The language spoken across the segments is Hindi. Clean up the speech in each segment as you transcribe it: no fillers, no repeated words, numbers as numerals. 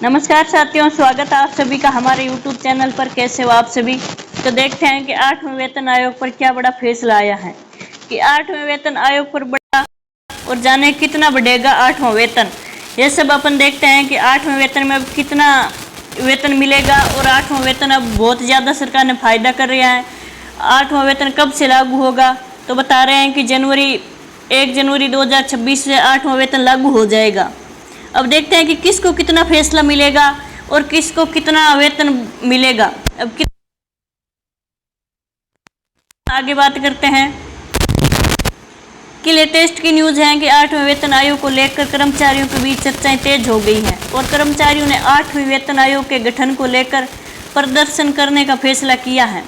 नमस्कार साथियों, स्वागत है आप सभी का हमारे YouTube चैनल पर। कैसे हो आप सभी। तो देखते हैं कि 8वें वेतन आयोग पर क्या बड़ा फैसला आया है कि 8वें वेतन आयोग पर बड़ा और जाने कितना बढ़ेगा 8वां वेतन। ये सब अपन देखते हैं कि 8वें वेतन में अब कितना वेतन मिलेगा और 8वां वेतन अब बहुत ज़्यादा सरकार ने फायदा कर रहा है। 8वां वेतन कब से लागू होगा तो बता रहे हैं कि 1 जनवरी 2026 से 8वां वेतन लागू हो जाएगा। अब देखते हैं कि किसको कितना फैसला मिलेगा और किसको कितना वेतन मिलेगा। अब आगे बात करते हैं कि लेटेस्ट की न्यूज़ है कि 8वें वेतन आयोग को लेकर कर्मचारियों के बीच चर्चाएं तेज हो गई हैं और कर्मचारियों ने 8वें वेतन आयोग के गठन को लेकर प्रदर्शन करने का फैसला किया है।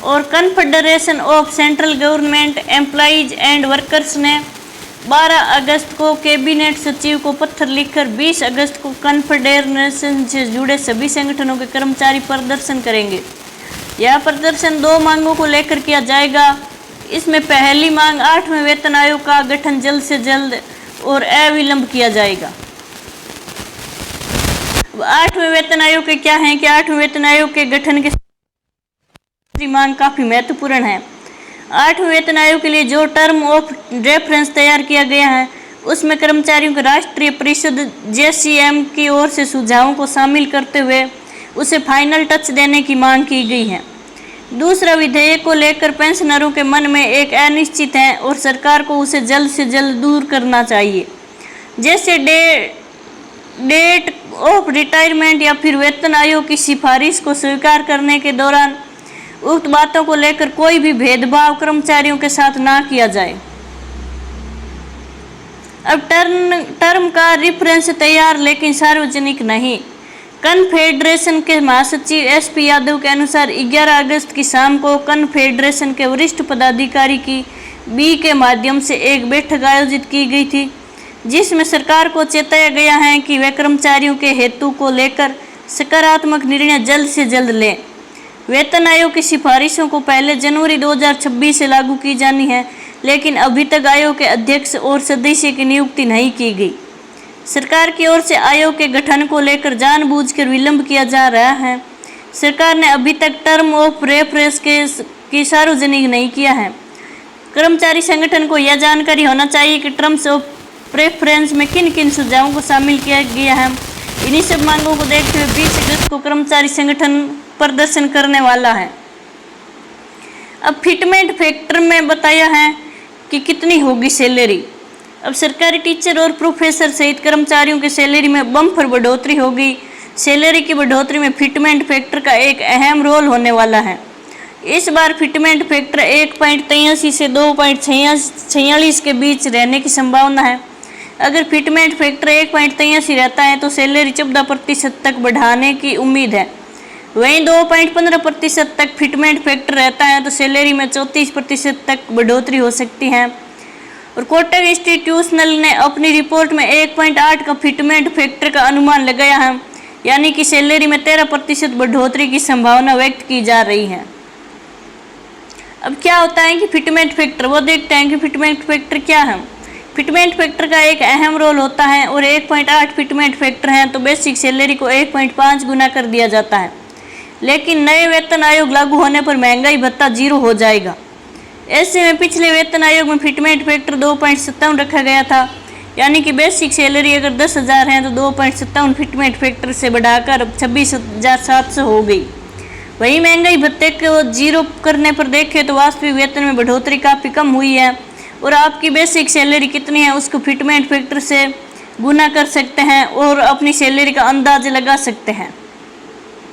और confederation of central government employees and workers ने 12 अगस्त को कैबिनेट सचिव को पत्र लिखकर 20 अगस्त को कन्फेडरेशन से जुड़े सभी संगठनों के कर्मचारी प्रदर्शन करेंगे। यह प्रदर्शन 2 मांगों को लेकर किया जाएगा। इसमें पहली मांग 8वें वेतन आयोग का गठन जल्द से जल्द और अविलंब किया जाएगा। 8वें वेतन आयोग के क्या है कि 8वें वेतन आयोग के गठन की मांग काफ़ी महत्वपूर्ण है। 8वें वेतन आयोग के लिए जो टर्म ऑफ रेफरेंस तैयार किया गया है उसमें कर्मचारियों की राष्ट्रीय परिषद JCM की ओर से सुझावों को शामिल करते हुए उसे फाइनल टच देने की मांग की गई है। दूसरा, विधेयक को लेकर पेंशनरों के मन में एक अनिश्चित है और सरकार को उसे जल्द से जल्द दूर करना चाहिए। जैसे डेट ऑफ रिटायरमेंट या फिर वेतन आयोग की सिफारिश को स्वीकार करने के दौरान उक्त बातों को लेकर कोई भी भेदभाव कर्मचारियों के साथ ना किया जाए। अब टर्म का रेफरेंस तैयार लेकिन सार्वजनिक नहीं। कन्फेडरेशन के महासचिव SP यादव के अनुसार 11 अगस्त की शाम को कन्फेडरेशन के वरिष्ठ पदाधिकारी की बी के माध्यम से एक बैठक आयोजित की गई थी जिसमें सरकार को चेताया गया है कि वे कर्मचारियों के हेतु को लेकर सकारात्मक निर्णय जल्द से जल्द लें। वेतन आयोग की सिफारिशों को पहले जनवरी 2026 से लागू की जानी है, लेकिन अभी तक आयोग के अध्यक्ष और सदस्य की नियुक्ति नहीं की गई। सरकार की ओर से आयोग के गठन को लेकर जानबूझकर विलंब किया जा रहा है। सरकार ने अभी तक टर्म ऑफ रेफरेंस की सार्वजनिक नहीं किया है। कर्मचारी संगठन को यह जानकारी होना चाहिए कि टर्म्स ऑफ रेफरेंस में किन किन सुझावों को शामिल किया गया है। इन्हीं सब मांगों को देखते हुए 20 अगस्त को कर्मचारी संगठन प्रदर्शन करने वाला है। अब फिटमेंट फैक्टर में बताया है कि कितनी होगी सैलरी। अब सरकारी टीचर और प्रोफेसर सहित कर्मचारियोों की सैलरी में बम्पर बढ़ोतरी होगी। सैलरी की बढ़ोतरी में फिटमेंट फैक्टर का एक अहम रोल होने वाला है। इस बार फिटमेंट फैक्टर 1.83 से 2.46 के बीच रहने की संभावना है। अगर फिटमेंट फैक्टर 1.83 रहता है तो सैलरी 14% तक बढ़ाने की उम्मीद है। वहीं 2.15% तक फिटमेंट फैक्टर रहता है तो सैलरी में 34% तक बढ़ोतरी हो सकती है। और कोटक इंस्टीट्यूशनल ने अपनी रिपोर्ट में 1.8 का फिटमेंट फैक्टर का अनुमान लगाया है, यानी कि सैलरी में 13% बढ़ोतरी की संभावना व्यक्त की जा रही है। अब क्या होता है कि फिटमेंट फैक्टर, वो देखते हैं कि फिटमेंट फैक्टर क्या है। फिटमेंट फैक्टर का एक अहम रोल होता है और 1.8 फिटमेंट फैक्टर हैं तो बेसिक सैलरी को 1.5 गुना कर दिया जाता है। लेकिन नए वेतन आयोग लागू होने पर महंगाई भत्ता 0 हो जाएगा। ऐसे में पिछले वेतन आयोग में फिटमेंट फैक्टर 2.57 रखा गया था, यानी कि बेसिक सैलरी अगर 10,000 है तो 2.57 फिटमेंट फैक्टर से बढ़ाकर 26,700 हो गई। वहीं महंगाई भत्ते को 0 करने पर देखें तो वास्तविक वेतन में बढ़ोतरी काफ़ी कम हुई है और आपकी बेसिक सैलरी कितनी है उसको फिटमेंट फैक्टर से गुना कर सकते हैं और अपनी सैलरी का अंदाज़ लगा सकते हैं।